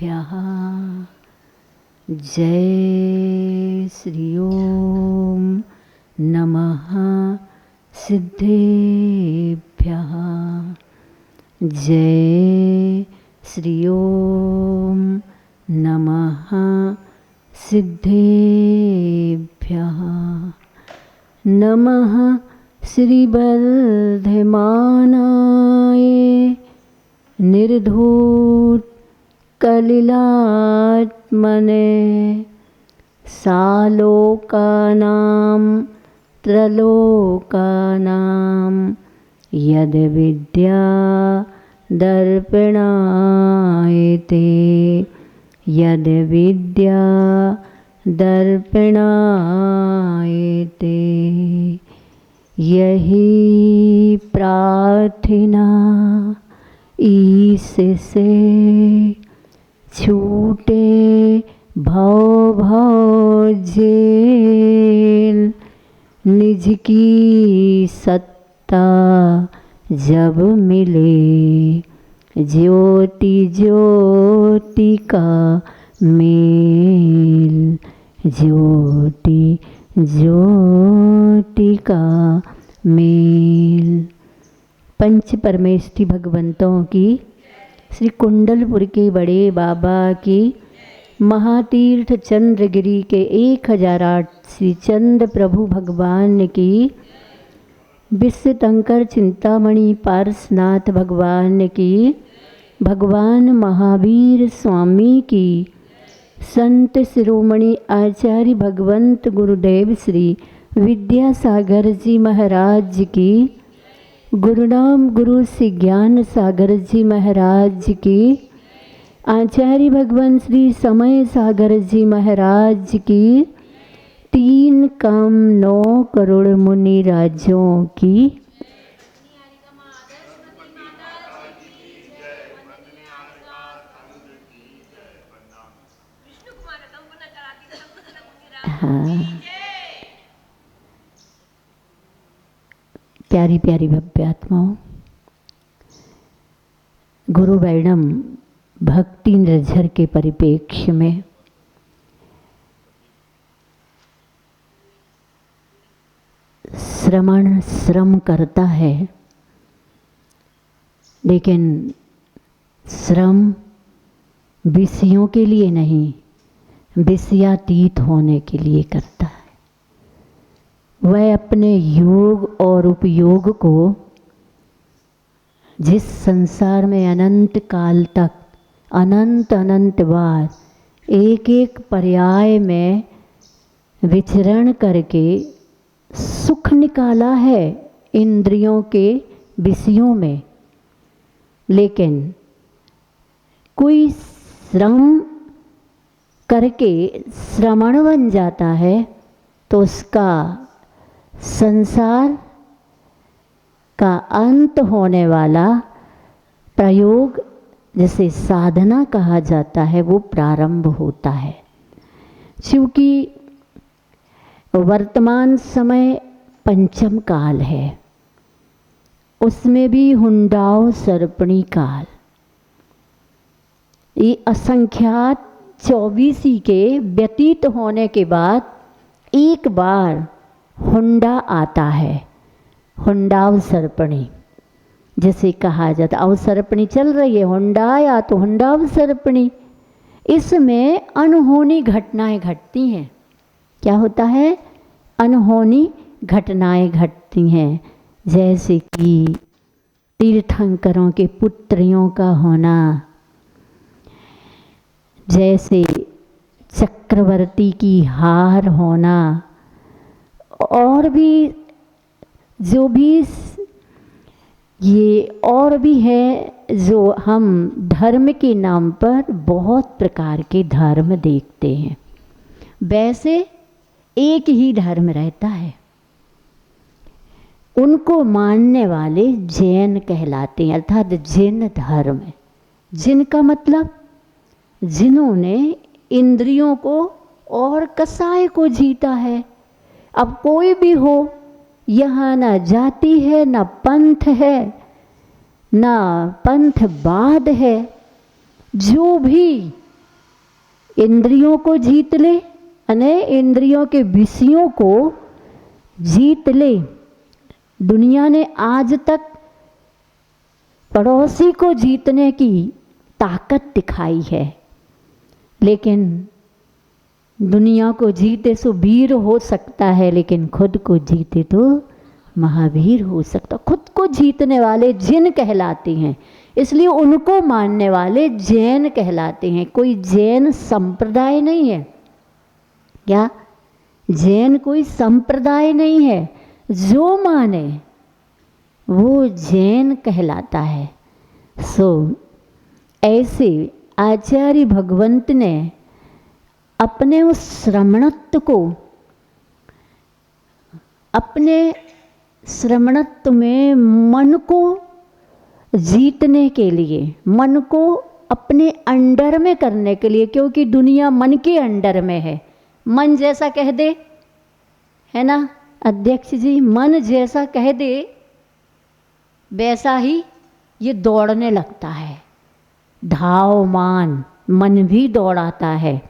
सिद्धेभ्यः जय श्री ओम नमः सिद्धेभ्यः जय श्री ओम नमः सिद्धेभ्यः नमः श्रीवर्धमानाय निर्धूत कलिलात्मने सालोकानां त्रलोकानां यद विद्या दर्पणायते यद विद्या दर्पणायते यही प्रार्थना इससे छूटे भव भव जेल निज की सत्ता जब मिले ज्योति ज्योति का मेल ज्योति ज्योति का मेल। पंच परमेष्ठी भगवंतों की श्री कुंडलपुर के बड़े बाबा की महातीर्थ चंद्रगिरी के 1008 श्री चंद्र प्रभु भगवान की विश्व तंकर चिंतामणि पारसनाथ भगवान की भगवान महावीर स्वामी की संत शिरोमणि आचार्य भगवंत गुरुदेव श्री विद्यासागर जी महाराज की गुरुनाम गुरु श्री ज्ञान सागर जी महाराज की आचार्य भगवान श्री समय सागर जी महाराज की 3 कम 9 करोड़ मुनि राज्यों की हाँ प्यारी प्यारी भव्य आत्माओं, गुरु वैणम भक्ति निर्झर के परिप्रेक्ष्य में श्रमण श्रम करता है, लेकिन श्रम विषयों के लिए नहीं, विषयातीत होने के लिए करता है। वह अपने योग और उपयोग को जिस संसार में अनंत काल तक अनंत बार एक एक पर्याय में विचरण करके सुख निकाला है इंद्रियों के विषयों में, लेकिन कोई श्रम करके श्रमण बन जाता है तो उसका संसार का अंत होने वाला प्रयोग जिसे साधना कहा जाता है वो प्रारंभ होता है। क्योंकि वर्तमान समय पंचम काल है, उसमें भी हुंडाओ सर्पणी काल, ये असंख्यात 24 के व्यतीत होने के बाद एक बार हुंडा आता है, हुंडाव सर्पणी जिसे कहा जाता। अवसर्पणी चल रही है, हुंडा आया तो हुंडाव सर्पणी। इसमें अनहोनी घटनाएं घटती हैं। क्या होता है? अनहोनी घटनाएं घटती हैं, जैसे कि तीर्थंकरों के पुत्रियों का होना, जैसे चक्रवर्ती की हार होना, और भी जो भी ये और भी है जो हम धर्म के नाम पर बहुत प्रकार के धर्म देखते हैं। वैसे एक ही धर्म रहता है, उनको मानने वाले जैन कहलाते हैं, अर्थात जैन धर्म। जिनका मतलब जिन्होंने इंद्रियों को और कसाय को जीता है। अब कोई भी हो, यहाँ ना जाति है, ना पंथ है, ना पंथवाद है, जो भी इंद्रियों को जीत ले, अने इंद्रियों के विषयों को जीत ले। दुनिया ने आज तक पड़ोसी को जीतने की ताकत दिखाई है, लेकिन दुनिया को जीते सो वीर हो सकता है, लेकिन खुद को जीते तो महावीर हो सकता। खुद को जीतने वाले जिन कहलाते हैं, इसलिए उनको मानने वाले जैन कहलाते हैं। कोई जैन संप्रदाय नहीं है। क्या? जैन कोई संप्रदाय नहीं है, जो माने वो जैन कहलाता है। ऐसे आचार्य भगवंत ने अपने उस श्रमणत्व को, अपने श्रमणत्व में मन को जीतने के लिए, मन को अपने अंडर में करने के लिए, क्योंकि दुनिया मन के अंडर में है। मन जैसा कह दे, है ना अध्यक्ष जी, मन जैसा कह दे वैसा ही ये दौड़ने लगता है। धावमान मन भी दौड़ाता है,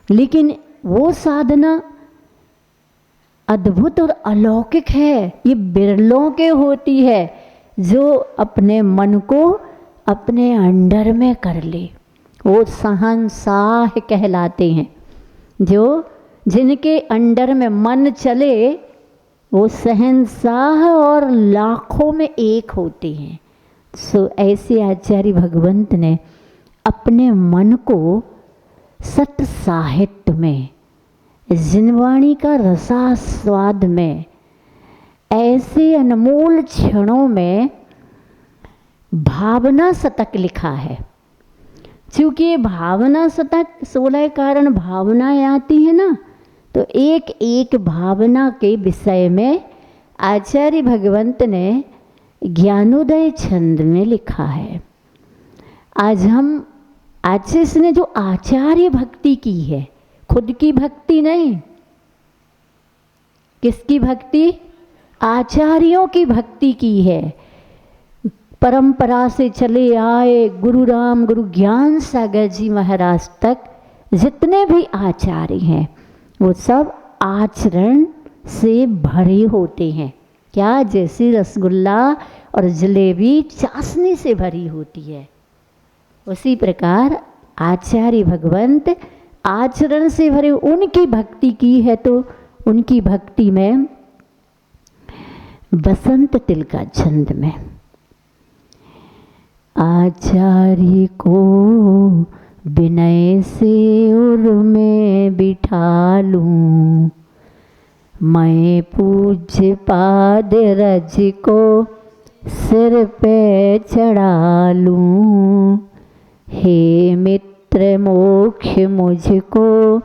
लेकिन वो साधना अद्भुत और अलौकिक है। ये बिरलों के होती है जो अपने मन को अपने अंडर में कर ले। वो शहंशाह कहलाते हैं। जो जिनके अंडर में मन चले वो शहंशाह और लाखों में एक होते हैं। ऐसे आचार्य भगवंत ने अपने मन को सत साहित्य में, जिनवाणी का रसास्वाद में, ऐसे अनमोल क्षणों में भावना शतक लिखा है। क्योंकि ये भावना शतक 16 कारण भावनाएं आती है ना, तो एक एक भावना के विषय में आचार्य भगवंत ने ज्ञानोदय छंद में लिखा है। आज इसने जो आचार्य भक्ति की है, खुद की भक्ति नहीं, किसकी भक्ति? आचार्यों की भक्ति की है। परंपरा से चले आए गुरु राम, गुरु ज्ञान सागर जी महाराज तक जितने भी आचार्य हैं वो सब आचरण से भरे होते हैं। क्या? जैसे रसगुल्ला और जलेबी चाशनी से भरी होती है, उसी प्रकार आचार्य भगवंत आचरण से भरे। उनकी भक्ति की है तो उनकी भक्ति में बसंत तिल का छंद में आचार्य को विनय से उर में बिठा लूं, मैं पूज्य पाद रज को सिर पे चढ़ा लूं। हे मित्र मोक्ष मुझको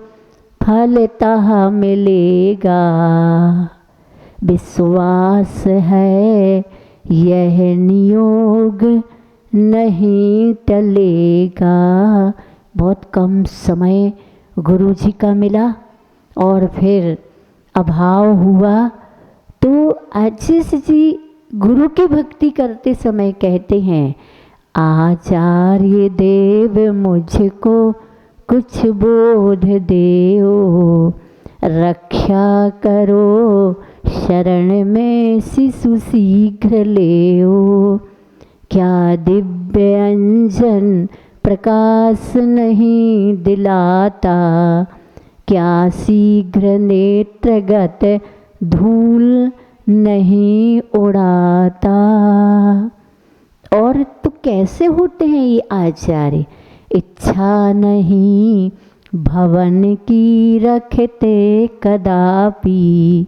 फलतः मिलेगा, विश्वास है यह नियोग नहीं टलेगा। बहुत कम समय गुरु जी का मिला और फिर अभाव हुआ, तो आशीष जी गुरु की भक्ति करते समय कहते हैं, आचार्य देव मुझको कुछ बोध देओ, रक्षा करो शरण में शिशु शीघ्र लेओ। क्या दिव्य अंजन प्रकाश नहीं दिलाता, क्या शीघ्र नेत्रगत धूल नहीं उड़ाता। और तो कैसे होते हैं ये आचार्य? इच्छा नहीं भवन की रखते कदापि,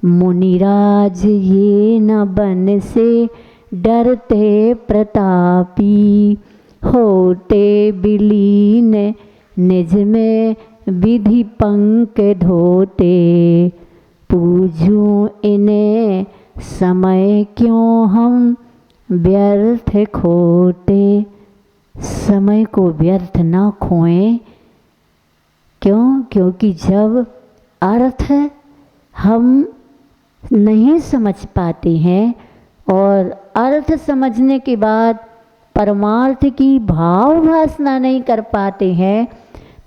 मुनिराज ये न बन से डरते प्रतापी। होते विलीन निज में विधि पंक धोते, पूजूं इन्हें समय क्यों हम व्यर्थ खोते। समय को व्यर्थ ना खोएं। क्यों? क्योंकि जब अर्थ हम नहीं समझ पाते हैं और अर्थ समझने के बाद परमार्थ की भाव भासना नहीं कर पाते हैं,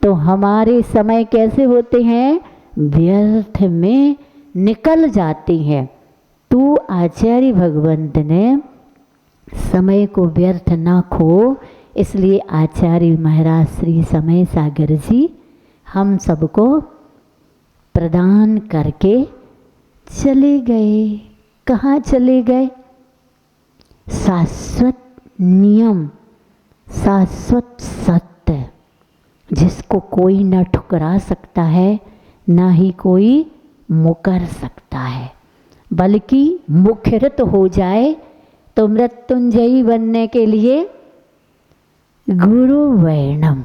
तो हमारे समय कैसे होते हैं, व्यर्थ में निकल जाते हैं। तो आचार्य भगवंत ने समय को व्यर्थ ना खो, इसलिए आचार्य महाराज श्री समय सागर जी हम सबको प्रदान करके चले गए। कहाँ चले गए, शाश्वत नियम, शाश्वत सत्य, जिसको कोई न ठुकरा सकता है, ना ही कोई मुकर सकता है, बल्कि मुखरित हो जाए तो मृत्युंजयी बनने के लिए गुरु वर्णम,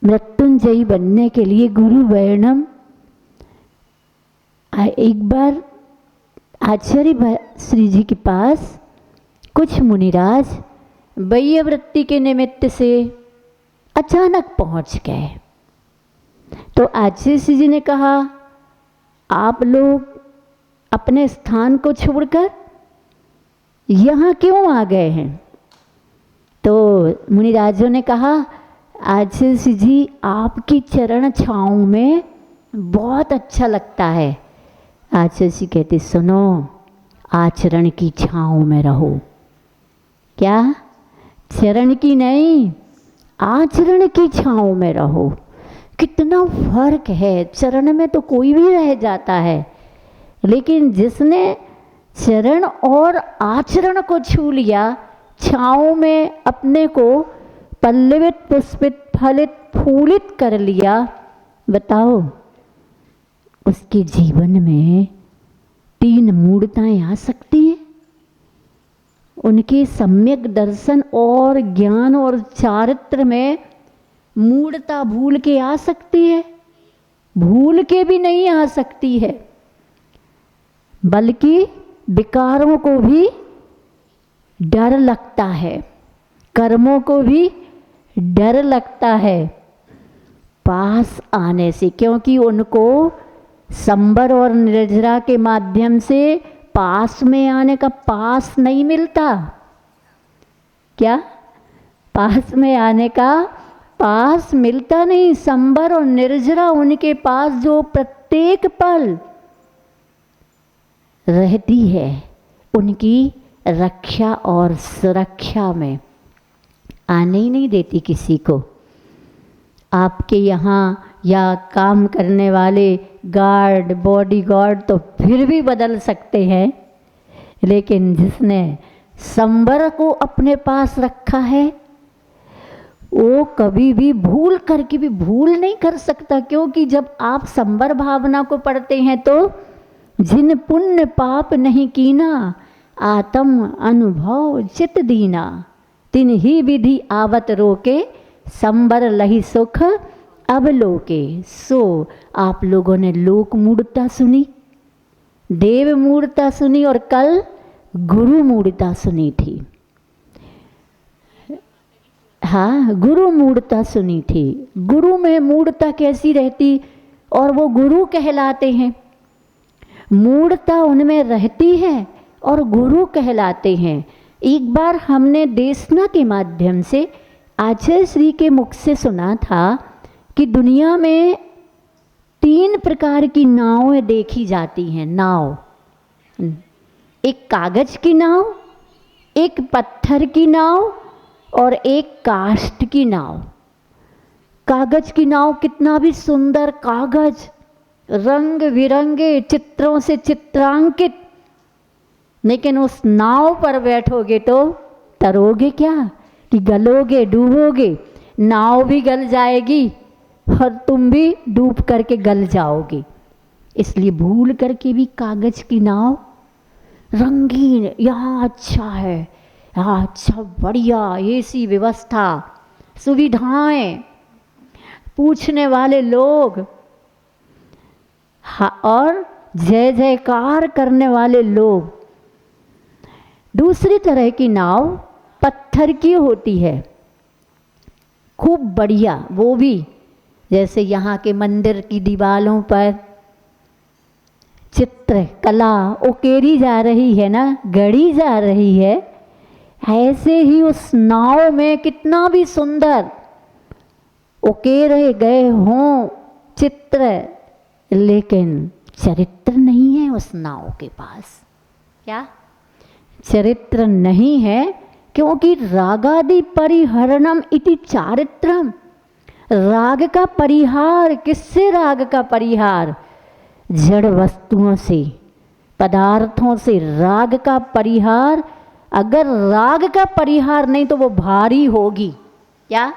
मृत्युंजयी बनने के लिए गुरु वर्णम। एक बार आचार्य श्री जी के पास कुछ मुनिराज वैयवृत्ति के निमित्त से अचानक पहुंच गए। तो आचार्य श्री जी ने कहा, आप लोग अपने स्थान को छोड़कर यहाँ क्यों आ गए हैं? तो मुनिराजों ने कहा, आचार्य श्री जी आपकी चरण छाँव में बहुत अच्छा लगता है। आचार्य श्री कहते, सुनो, आचरण की छाँव में रहो। क्या? चरण की नहीं, आचरण की छाँव में रहो। कितना फर्क है, चरण में तो कोई भी रह जाता है, लेकिन जिसने चरण और आचरण को छू लिया, छाँव में अपने को पल्लवित पुष्पित फलित फूलित कर लिया, बताओ उसके जीवन में 3 मूर्ताएं आ सकती हैं। उनके सम्यक दर्शन और ज्ञान और चारित्र में मूर्ता भूल के आ सकती है, भूल के भी नहीं आ सकती है, बल्कि विकारों को भी डर लगता है, कर्मों को भी डर लगता है पास आने से, क्योंकि उनको संबर और निर्जरा के माध्यम से पास में आने का पास नहीं मिलता। क्या? पास में आने का पास मिलता नहीं। संबर और निर्जरा उनके पास जो प्रत्येक पल रहती है, उनकी रक्षा और सुरक्षा में आने ही नहीं देती किसी को। आपके यहाँ या काम करने वाले गार्ड, बॉडीगार्ड तो फिर भी बदल सकते हैं, लेकिन जिसने संबर को अपने पास रखा है, वो कभी भी भूल करके भी भूल नहीं कर सकता। क्योंकि जब आप संबर भावना को पढ़ते हैं तो जिन पुण्य पाप नहीं कीना, आत्म अनुभव चित दीना, तिन ही विधि आवत रोके, संबर लही सुख अब लोके। सो आप लोगों ने लोक मूर्ता सुनी, देव मूर्ता सुनी, और कल गुरु मूर्ता सुनी थी। हाँ, गुरु मूर्ता सुनी थी। गुरु में मूर्ता कैसी रहती, और वो गुरु कहलाते हैं। मूर्ता उनमें रहती है और गुरु कहलाते हैं। एक बार हमने देशना के माध्यम से आचार्य श्री के मुख से सुना था कि दुनिया में 3 प्रकार की नावें देखी जाती हैं। नाव, एक कागज की नाव, एक पत्थर की नाव और एक काष्ठ की नाव। कागज की नाव कितना भी सुंदर कागज, रंग बिरंगे चित्रों से चित्रांकित, लेकिन उस नाव पर बैठोगे तो तरोगे क्या, कि गलोगे, डूबोगे। नाव भी गल जाएगी और तुम भी डूब करके गल जाओगे। इसलिए भूल करके भी कागज की नाव, रंगीन, यहाँ अच्छा है, यहाँ अच्छा बढ़िया ऐसी व्यवस्था, सुविधाएं, पूछने वाले लोग, और जय जयकार करने वाले लोग। दूसरी तरह की नाव पत्थर की होती है, खूब बढ़िया, वो भी जैसे यहाँ के मंदिर की दीवारों पर चित्र कला उकेरी जा रही है ना, गढ़ी जा रही है, ऐसे ही उस नाव में कितना भी सुंदर उकेरे गए हों चित्र, लेकिन चरित्र नहीं है उस नाव के पास। क्या चरित्र नहीं है? क्योंकि रागादि परिहरणम इति चारित्रम। राग का परिहार, किससे राग का परिहार? जड़ वस्तुओं से, पदार्थों से राग का परिहार। अगर राग का परिहार नहीं तो वो भारी होगी। क्या?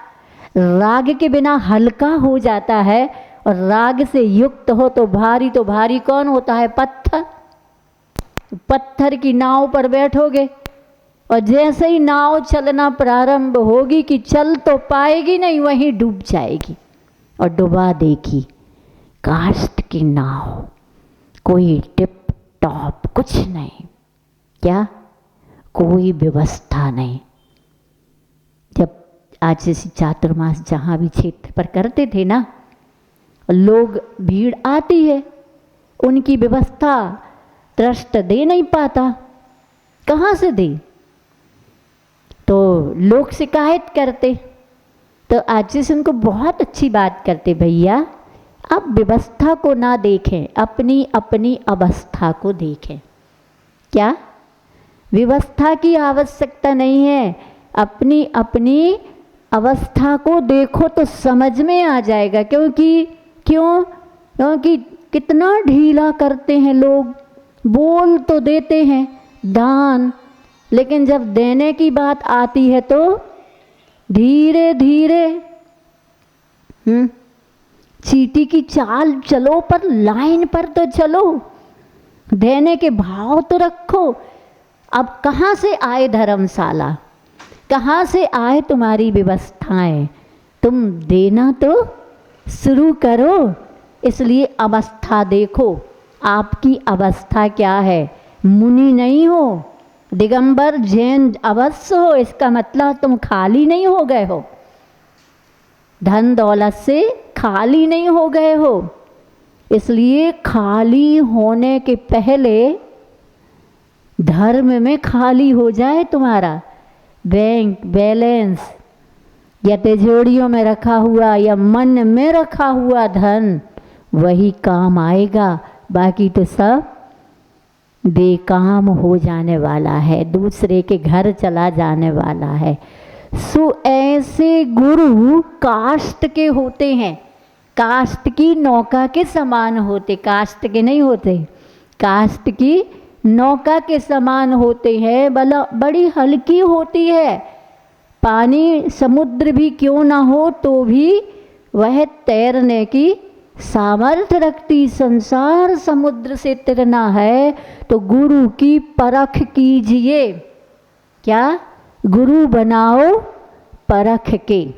राग के बिना हल्का हो जाता है, और राग से युक्त हो तो भारी कौन होता है? पत्थर। पत्थर की नाव पर बैठोगे और जैसे ही नाव चलना प्रारंभ होगी कि चल तो पाएगी नहीं, वहीं डूब जाएगी और डुबा देगी। काष्ठ की नाव, कोई टिप टॉप कुछ नहीं। क्या? कोई व्यवस्था नहीं। जब आज जैसे चातुर्मास जहाँ भी क्षेत्र पर करते थे ना, लोग भीड़ आती है, उनकी व्यवस्था ट्रस्ट दे नहीं पाता, कहाँ से दे? तो लोग शिकायत करते। तो आज जैसे उनको बहुत अच्छी बात करते, भैया आप व्यवस्था को ना देखें, अपनी अपनी अवस्था को देखें। क्या? व्यवस्था की आवश्यकता नहीं है, अपनी अपनी अवस्था को देखो तो समझ में आ जाएगा। क्योंकि कितना ढीला करते हैं लोग। बोल तो देते हैं दान, लेकिन जब देने की बात आती है तो धीरे धीरे चींटी की चाल चलो, पर लाइन पर तो चलो, देने के भाव तो रखो। अब कहाँ से आए धर्मशाला, कहाँ से आए तुम्हारी व्यवस्थाएं? तुम देना तो शुरू करो। इसलिए अवस्था देखो, आपकी अवस्था क्या है? मुनि नहीं हो, दिगंबर जैन अवश्य हो, इसका मतलब तुम खाली नहीं हो गए हो, धन दौलत से खाली नहीं हो गए हो। इसलिए खाली होने के पहले धर्म में खाली हो जाए तुम्हारा बैंक बैलेंस, या तिजोरियों में रखा हुआ या मन में रखा हुआ धन, वही काम आएगा। बाकी तो सब बेकाम हो जाने वाला है, दूसरे के घर चला जाने वाला है। सो ऐसे गुरु काष्ठ के होते हैं, काष्ठ की नौका के समान होते, काष्ठ के नहीं होते, काष्ठ की नौका के समान होते हैं। बड़ी हल्की होती है, पानी समुद्र भी क्यों ना हो तो भी वह तैरने की सामर्थ्य रखती। संसार समुद्र से तैरना है तो गुरु की परख कीजिए। क्या? गुरु बनाओ परख के,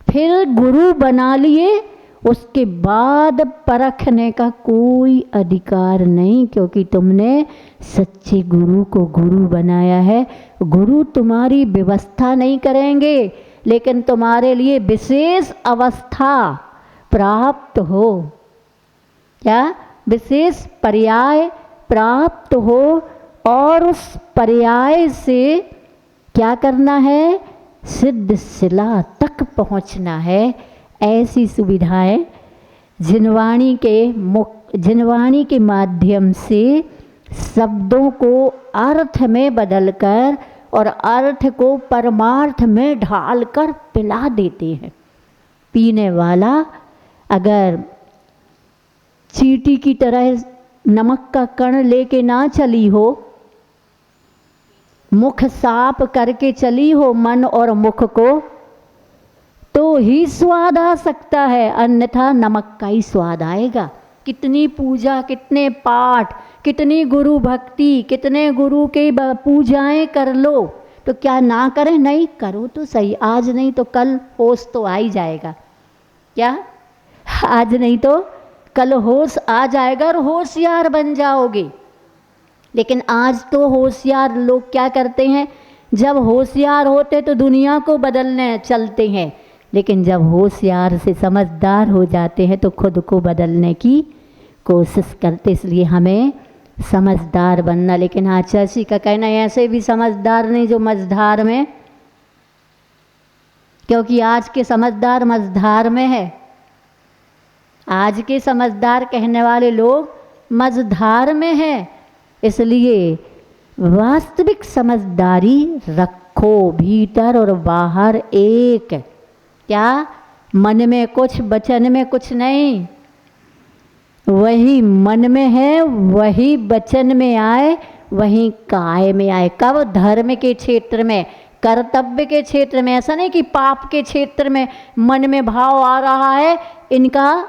फिर गुरु बना लिए, उसके बाद परखने का कोई अधिकार नहीं, क्योंकि तुमने सच्चे गुरु को गुरु बनाया है। गुरु तुम्हारी व्यवस्था नहीं करेंगे, लेकिन तुम्हारे लिए विशेष अवस्था प्राप्त हो। क्या? विशेष पर्याय प्राप्त हो, और उस पर्याय से क्या करना है? सिद्ध शिला तक पहुंचना है। ऐसी सुविधाएं जिनवाणी के माध्यम से शब्दों को अर्थ में बदलकर और अर्थ को परमार्थ में ढालकर पिला देते हैं। पीने वाला अगर चींटी की तरह नमक का कण लेके ना चली हो, मुख साफ करके चली हो मन और मुख को, तो ही स्वाद आ सकता है, अन्यथा नमक का ही स्वाद आएगा। कितनी पूजा, कितने पाठ, कितनी गुरु भक्ति, कितने गुरु के पूजाएं कर लो, तो क्या ना करें? नहीं करो तो सही, आज नहीं तो कल होश तो आ ही जाएगा। क्या? आज नहीं तो कल होश आ जाएगा और होशियार बन जाओगे। लेकिन आज तो होशियार लोग क्या करते हैं? जब होशियार होते तो दुनिया को बदलने चलते हैं, लेकिन जब होशियार से समझदार हो जाते हैं तो खुद को बदलने की कोशिश करते। इसलिए हमें समझदार बनना। लेकिन आचार्य का कहना है ऐसे भी समझदार नहीं जो मझधार में क्योंकि आज के समझदार मझधार में है। आज के समझदार कहने वाले लोग मझधार में है। इसलिए वास्तविक समझदारी रखो, भीतर और बाहर एक। क्या? मन में कुछ वचन में कुछ नहीं। वही मन में है वही वचन में आए, वही काय में आए। कब? धर्म के क्षेत्र में, कर्तव्य के क्षेत्र में। ऐसा नहीं कि पाप के क्षेत्र में मन में भाव आ रहा है इनका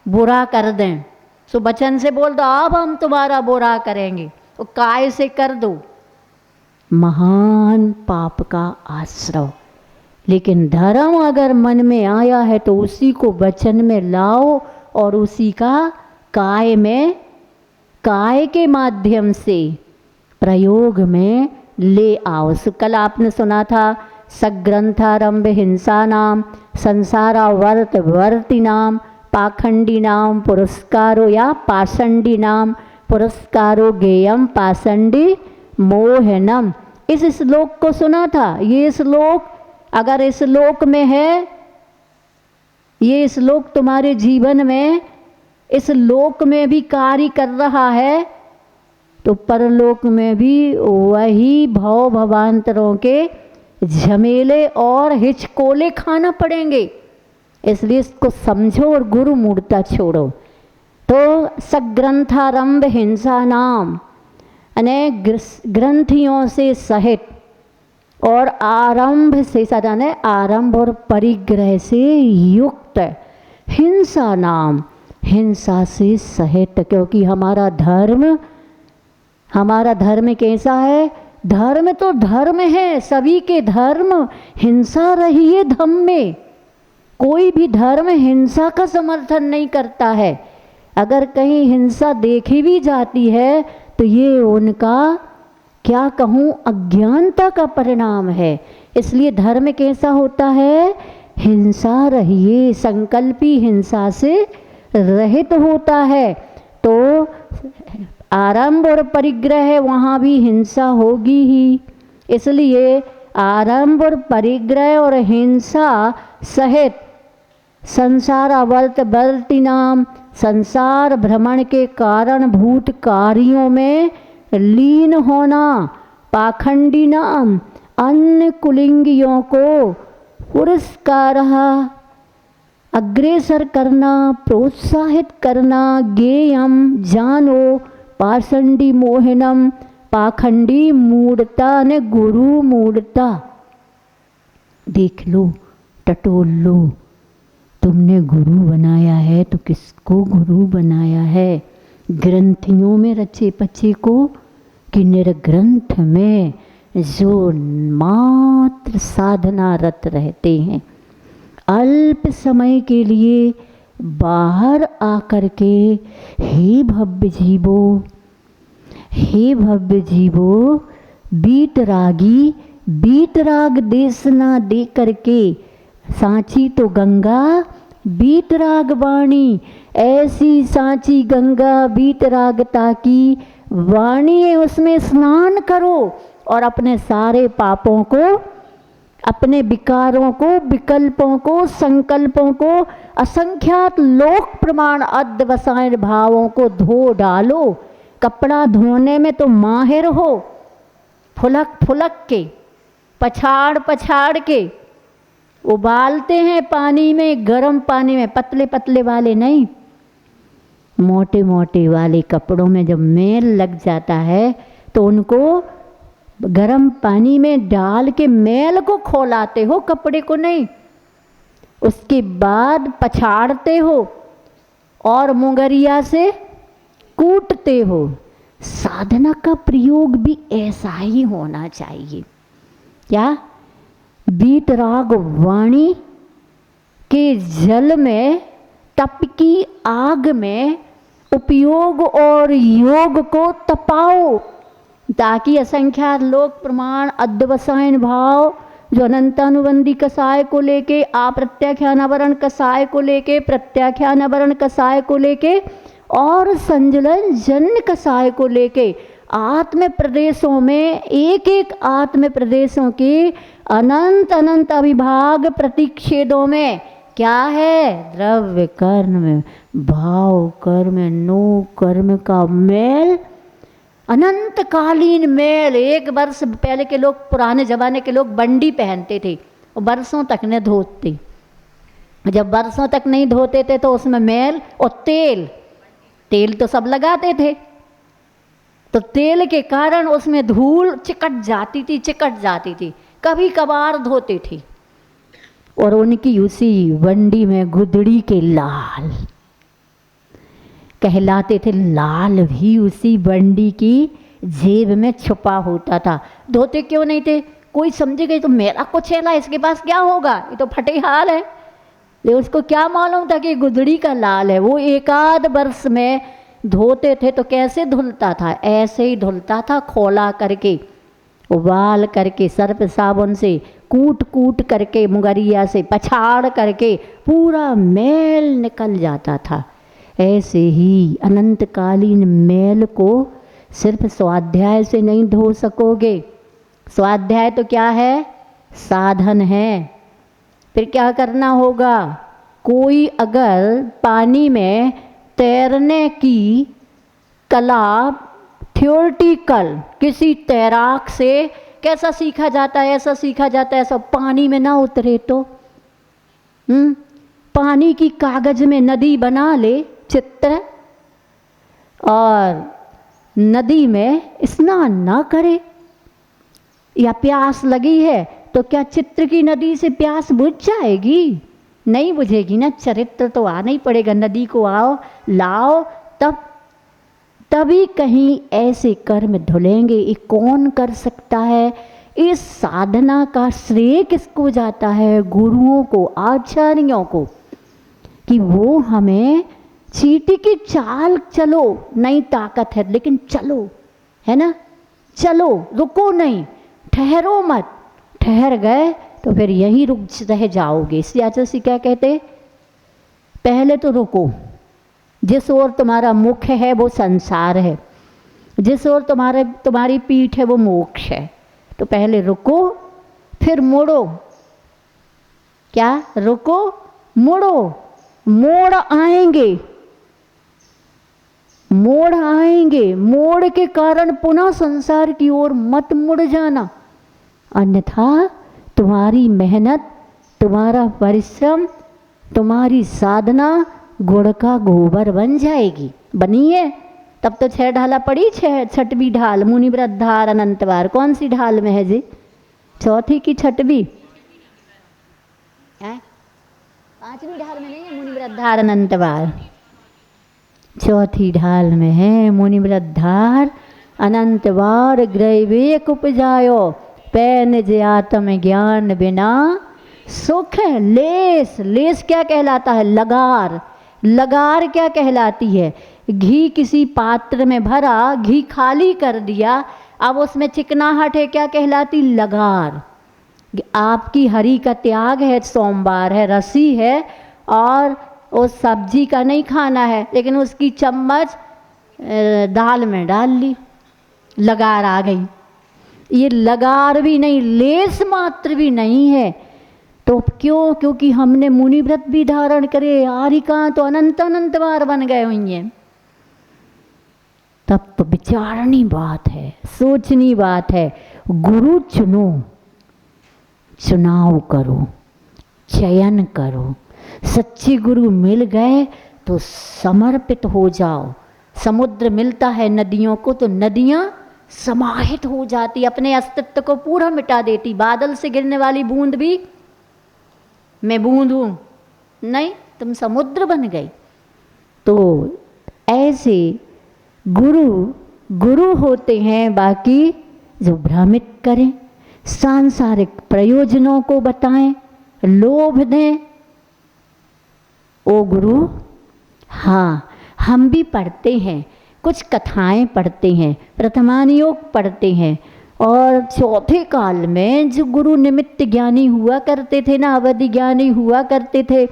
बुरा कर दें, सो वचन से बोल दो अब हम तुम्हारा बुरा करेंगे, और काय से कर दो, महान पाप का आश्रय। लेकिन धर्म अगर मन में आया है तो उसी को वचन में लाओ और उसी का काय में, काय के माध्यम से प्रयोग में ले आओ। कल आपने सुना था सग्रंथारंभ हिंसा नाम संसारावर्त वर्ति नाम पाखंडी नाम पुरस्कारो या पाषंडी नाम पुरस्कारो गेयम पाषंडी मोहनम। इस श्लोक को सुना था। ये श्लोक अगर इस श्लोक में है, ये श्लोक तुम्हारे जीवन में इस लोक में भी कार्य कर रहा है तो परलोक में भी वही भव भवांतरों के झमेले और हिचकोले खाना पड़ेंगे। इसलिए इसको समझो और गुरु मूर्ता छोड़ो। तो सग्रंथारंभ हिंसा नाम अनेक ग्रंथियों से सहित और आरंभ से सदाने आरंभ और परिग्रह से युक्त हिंसा नाम, हिंसा से सहित। क्योंकि हमारा धर्म कैसा है? धर्म तो धर्म है, सभी के धर्म। हिंसा रही है धम्म में। कोई भी धर्म हिंसा का समर्थन नहीं करता है। अगर कहीं हिंसा देखी भी जाती है तो ये उनका क्या कहूँ अज्ञानता का परिणाम है। इसलिए धर्म कैसा होता है? हिंसा रहिए, संकल्पी हिंसा से रहित होता है। तो आरंभ और परिग्रह है, वहाँ भी हिंसा होगी ही। इसलिए आरंभ और परिग्रह और हिंसा सहित संसारावर्त वर्ति नाम, संसार भ्रमण के कारण भूत कार्यों में लीन होना, पाखंडी नाम, अन्य कुलिंगियों को पुरस्कार अग्रेसर करना, प्रोत्साहित करना, गेयम जानो, पाषंडी मोहनम, पाखंडी मूढ़ता ने गुरु मूढ़ता। देख लो, टटोल लो, तुमने गुरु बनाया है तो किसको गुरु बनाया है? ग्रंथियों में रचे पचे को कि निर्ग्रंथ में जो मात्र साधनारत रहते हैं, अल्प समय के लिए बाहर आकर के हे भव्य जीवो बीतरागी, बीतराग देशना दे करके सांची तो गंगा बीतराग वाणी, ऐसी सांची गंगा बीतरागता की वाणी है, उसमें स्नान करो और अपने सारे पापों को, अपने विकारों को, विकल्पों को, संकल्पों को, असंख्यात लोक प्रमाण अध्यवसायन भावों को धो डालो। कपड़ा धोने में तो माहिर हो, फुलक फुलक के, पछाड़ पछाड़ के उबालते हैं पानी में, गर्म पानी में, पतले पतले वाले नहीं, मोटे मोटे वाले कपड़ों में जब मैल लग जाता है तो उनको गर्म पानी में डाल के मैल को खौलाते हो, कपड़े को नहीं। उसके बाद पछाड़ते हो और मुंगरिया से कूटते हो। साधना का प्रयोग भी ऐसा ही होना चाहिए। क्या? बीतराग वाणी के जल में, तप की आग में उपयोग और योग को तपाओ, ताकि असंख्यात लोक प्रमाण अध्यवसायन भाव जो अनंतानुबंधी कसाय को लेके, अप्रत्याख्यानावरण कसाय को लेके, प्रत्याख्यानावरण कसाय को लेके और संजलन जन्य कसाय को लेके आत्म प्रदेशों में, एक एक आत्म प्रदेशों के अनंत अनंत अविभाग प्रतिक्षेदों में क्या है? द्रव्य कर्म भाव कर्म नो कर्म का मेल, अनंत कालीन मेल। एक वर्ष पहले के लोग, पुराने जमाने के लोग बंडी पहनते थे और वर्षों तक न धोते। जब वर्षों तक नहीं धोते थे तो उसमें मैल और तेल, तेल तो सब लगाते थे, तो तेल के कारण उसमें धूल चिकट जाती थी, कभी कभार धोते थे। और उनकी उसी बंडी में गुदड़ी के लाल कहलाते थे, लाल भी उसी बंडी की जेब में छुपा होता था। धोते क्यों नहीं थे? कोई समझेगा तो मेरा कुछ है, इसके पास क्या होगा, ये तो फटे हाल है। लेकिन उसको क्या मालूम था कि गुदड़ी का लाल है। वो एकाध वर्ष में धोते थे तो कैसे धुलता था? ऐसे ही धुलता था, खोला करके, उबाल करके, सर्फ साबुन से कूट कूट करके, मुगरिया से पछाड़ करके पूरा मैल निकल जाता था। ऐसे ही अनंतकालीन मैल को सिर्फ स्वाध्याय से नहीं धो सकोगे। स्वाध्याय तो क्या है? साधन है। फिर क्या करना होगा? कोई अगर पानी में तैरने की कला थ्योरेटिकल किसी तैराक से कैसा सीखा जाता है, ऐसा सीखा जाता है, सब पानी में ना उतरे तो पानी की कागज में नदी बना ले चित्र, और नदी में स्नान ना करे, या प्यास लगी है तो क्या चित्र की नदी से प्यास बुझ जाएगी? नहीं बुझेगी ना। चरित्र तो आना ही पड़ेगा, नदी को आओ लाओ, तभी कहीं ऐसे कर्म धुलेंगे। ये कौन कर सकता है? इस साधना का श्रेय किसको जाता है? गुरुओं को, आचार्यों को, कि वो हमें चींटी की चाल चलो, नहीं ताकत है लेकिन चलो, है ना, चलो, रुको नहीं, ठहरो मत। ठहर गए तो फिर यहीं रुक रह जाओगे। सियाची क्या कहते? पहले तो रुको। जिस ओर तुम्हारा मुख है वो संसार है, जिस ओर तुम्हारी पीठ है वो मोक्ष है। तो पहले रुको, फिर मुड़ो। क्या? रुको, मुड़ो। मोड़ आएंगे, मोड़ आएंगे, मोड़ के कारण पुनः संसार की ओर मत मुड़ जाना, अन्यथा तुम्हारी मेहनत, तुम्हारा परिश्रम, तुम्हारी साधना गुड़ का गोबर बन जाएगी। बनी है? तब तो 6 ढाला पड़ी, 6वीं ढाल मुनिव्रत धार अनंतवार। कौन सी ढाल में है जी? 4थी की 6वीं? 5वीं ढाल में नहीं है मुनिव्रत धार अनंतवार, 4थी ढाल में है मुनिव्रत धार अनंतवार। ग्रैवेक उपजायो पैन जे आत्म ज्ञान बिना सुख। लेस, लेस क्या कहलाता है? लगार। लगार क्या कहलाती है? घी किसी पात्र में भरा, घी खाली कर दिया, अब उसमें चिकनाहट है, क्या कहलाती? लगार। आपकी हरी का त्याग है, सोमवार है, रसी है, और उस सब्जी का नहीं खाना है, लेकिन उसकी चम्मच दाल में डाल ली, लगार आ गई। ये लगार भी नहीं, लेस मात्र भी नहीं है। तो क्यों? क्योंकि हमने मुनि व्रत भी धारण करे, आरिका तो अनंत अनंत बार बन गए हुई हैं। तब तो विचारनी बात है, सोचनी बात है। गुरु चुनो, चुनाव करो, चयन करो। सच्चे गुरु मिल गए तो समर्पित हो जाओ। समुद्र मिलता है नदियों को तो नदियाँ समाहित हो जाती, अपने अस्तित्व को पूरा मिटा देती। बादल से गिरने वाली बूंद भी मैं बूंद हूँ नहीं, तुम समुद्र बन गई। तो ऐसे गुरु गुरु होते हैं, बाकी जो भ्रमित करें, सांसारिक प्रयोजनों को बताएं, लोभ दें, ओ गुरु। हाँ, हम भी पढ़ते हैं, कुछ कथाएं पढ़ते हैं, प्रथमानुयोग पढ़ते हैं, और चौथे काल में जो गुरु निमित्त ज्ञानी हुआ करते थे ना, अवधि ज्ञानी हुआ करते थे,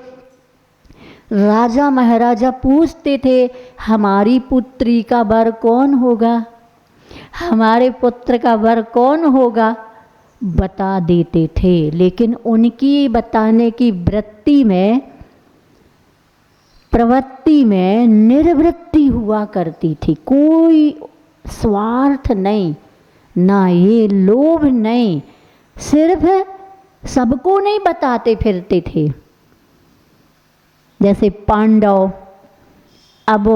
राजा महाराजा पूछते थे हमारी पुत्री का वर कौन होगा, हमारे पुत्र का वर कौन होगा। बता देते थे, लेकिन उनकी बताने की वृत्ति में, प्रवृत्ति में निर्वृत्ति हुआ करती थी। कोई स्वार्थ नहीं, ना ये लोभ नहीं, सिर्फ सबको नहीं बताते फिरते थे। जैसे पांडव, अब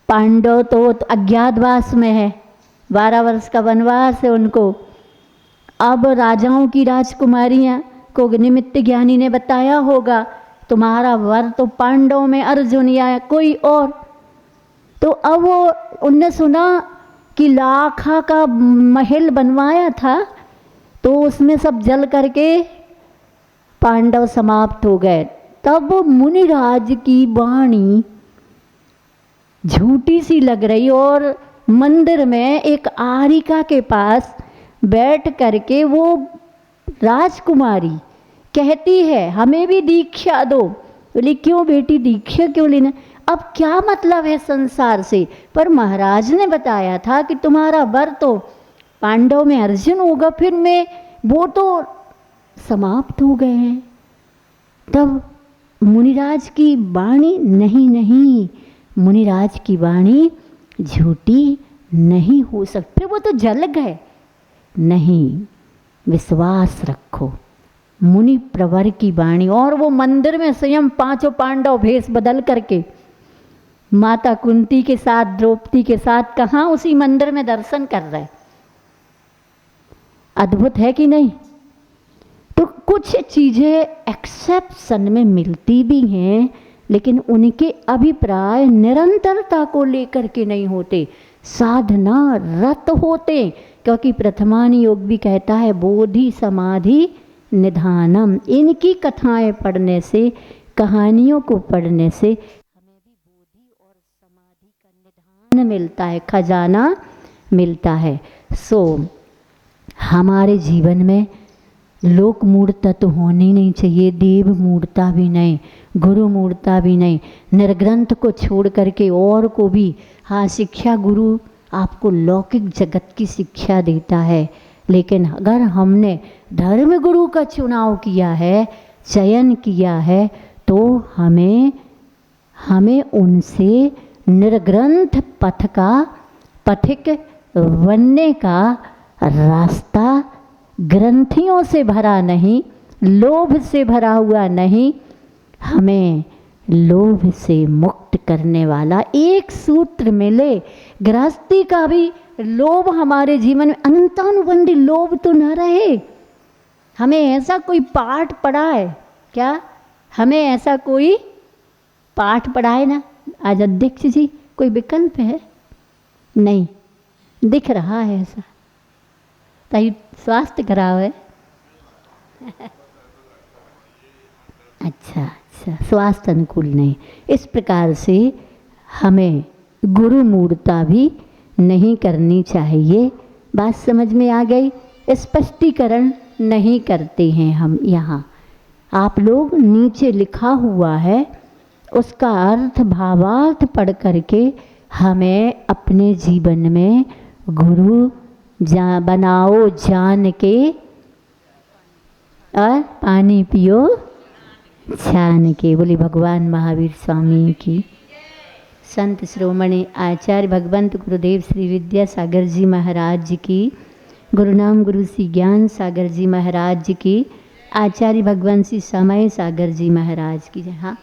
पांडव तो अज्ञातवास में है, 12 वर्ष का वनवास है उनको। अब राजाओं की राजकुमारियां को निमित्त ज्ञानी ने बताया होगा, तुम्हारा वर तो पांडव में अर्जुन या कोई और। तो अब वो उनने सुना कि लाखा का महल बनवाया था, तो उसमें सब जल करके पांडव समाप्त हो गए। तब मुनिराज की वाणी झूठी सी लग रही, और मंदिर में एक आरिका के पास बैठ करके वो राजकुमारी कहती है, हमें भी दीक्षा दो। बोली क्यों बेटी, दीक्षा क्यों लेना, अब क्या मतलब है संसार से। पर महाराज ने बताया था कि तुम्हारा वर तो पांडव में अर्जुन होगा, फिर में वो तो समाप्त हो गए हैं। तब मुनिराज की वाणी नहीं नहीं, मुनिराज की वाणी झूठी नहीं हो सकती, फिर वो तो जल गए। नहीं, विश्वास रखो मुनि प्रवर की वाणी। और वो मंदिर में स्वयं 5 पांडव भेष बदल करके माता कुंती के साथ, द्रौपदी के साथ, कहाँ उसी मंदिर में दर्शन कर रहे। अद्भुत है कि नहीं। तो कुछ चीज़ें एक्सेप्शन में मिलती भी हैं, लेकिन उनके अभिप्राय निरंतरता को लेकर के नहीं होते, साधना रत होते। क्योंकि प्रथमानी योग भी कहता है बोधि समाधि निधानम। इनकी कथाएं पढ़ने से, कहानियों को पढ़ने से हमें भी बोधि और समाधि का निधान मिलता है, खजाना मिलता है। सो हमारे जीवन में लोक मूर्ता तो होनी नहीं चाहिए, देव मूर्ता भी नहीं, गुरु मूर्ता भी नहीं। निर्ग्रंथ को छोड़ करके और को भी, हाँ शिक्षा गुरु आपको लौकिक जगत की शिक्षा देता है, लेकिन अगर हमने धर्म गुरु का चुनाव किया है, चयन किया है, तो हमें उनसे निर्ग्रंथ पथ का पथिक बनने का रास्ता, ग्रंथियों से भरा नहीं, लोभ से भरा हुआ नहीं, हमें लोभ से मुक्त करने वाला एक सूत्र मिले। गृहस्थी का भी लोभ हमारे जीवन में अनंतानुबंधी लोभ तो न रहे। हमें ऐसा कोई पाठ पढ़ा है क्या, हमें ऐसा कोई पाठ पढ़ाए ना आज अध्यक्ष जी, कोई विकल्प है नहीं दिख रहा है ऐसा, ताकि स्वास्थ्य खराब है। अच्छा, स्वास्थ्य अनुकूल नहीं। इस प्रकार से हमें गुरु मूर्ता भी नहीं करनी चाहिए। बात समझ में आ गई। स्पष्टीकरण नहीं करते हैं हम यहाँ, आप लोग नीचे लिखा हुआ है उसका अर्थ भावार्थ पढ़ करके हमें अपने जीवन में गुरु बनाओ जान के, और पानी पियो छान के। बोली भगवान महावीर स्वामी की। संत श्रोमणी आचार्य भगवंत गुरुदेव श्री विद्यासागर जी महाराज की, गुरुनाम गुरु श्री ज्ञान सागर जी महाराज की, आचार्य भगवान श्री समय सागर जी महाराज की। हाँ।